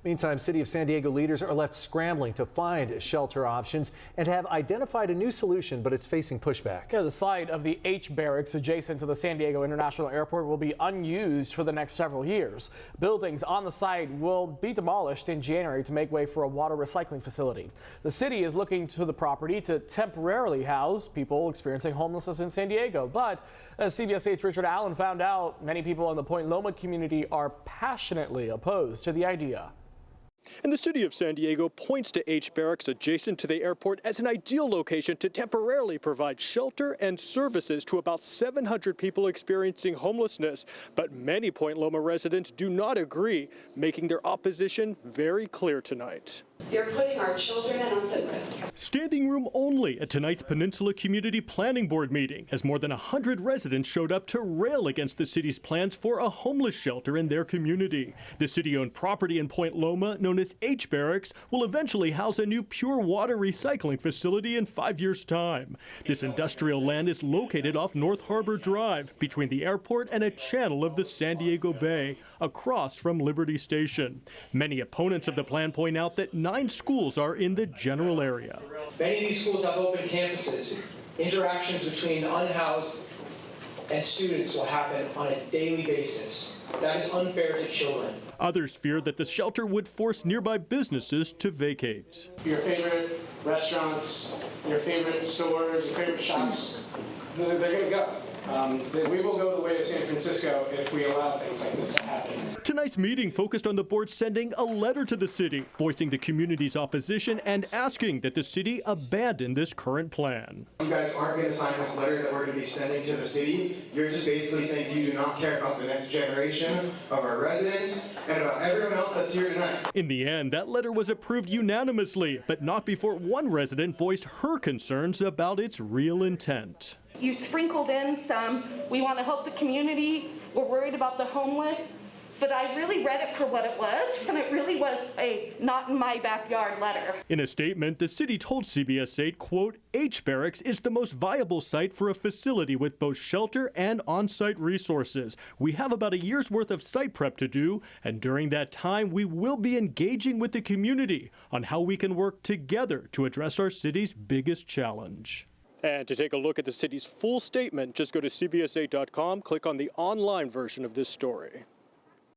Meantime, City of San Diego leaders are left scrambling to find shelter options and have identified a new solution, but it's facing pushback. Yeah, the site of the H Barracks adjacent to the San Diego International Airport will be unused for the next several years. Buildings on the site will be demolished in January to make way for a water recycling facility. The city is looking to the property to temporarily house people experiencing homelessness in San Diego. But as CBS 8's Richard Allen found out, many people in the Point Loma community are passionately opposed to the idea. And the city of San Diego points to H Barracks adjacent to the airport as an ideal location to temporarily provide shelter and services to about 700 people experiencing homelessness. But many Point Loma residents do not agree, making their opposition very clear tonight. They're putting our children and us at risk. Standing room only at tonight's Peninsula Community Planning Board meeting, as more than 100 residents showed up to rail against the city's plans for a homeless shelter in their community. The city-owned property in Point Loma, known as H Barracks, will eventually house a new pure water recycling facility in 5 years' time. This industrial land is located off North Harbor Drive, between the airport and a channel of the San Diego Bay, across from Liberty Station. Many opponents of the plan point out that 9 schools are in the general area. Many of these schools have open campuses. Interactions between unhoused and students will happen on a daily basis. That is unfair to children. Others fear that the shelter would force nearby businesses to vacate. Your favorite restaurants, your favorite stores, your favorite shops, they're going to go. We will go the way of San Francisco if we allow things like this to happen. Tonight's meeting focused on the board sending a letter to the city, voicing the community's opposition and asking that the city abandon this current plan. You guys aren't going to sign this letter that we're going to be sending to the city. You're just basically saying you do not care about the next generation of our residents and about everyone else that's here tonight. In the end, that letter was approved unanimously, but not before one resident voiced her concerns about its real intent. You sprinkled in some, we want to help the community, we're worried about the homeless, but I really read it for what it was, and it really was a not in my backyard letter. In a statement, the city told CBS 8, quote, H Barracks is the most viable site for a facility with both shelter and on-site resources. We have about a year's worth of site prep to do, and during that time, we will be engaging with the community on how we can work together to address our city's biggest challenge. And to take a look at the city's full statement, just go to CBS8.com, click on the online version of this story.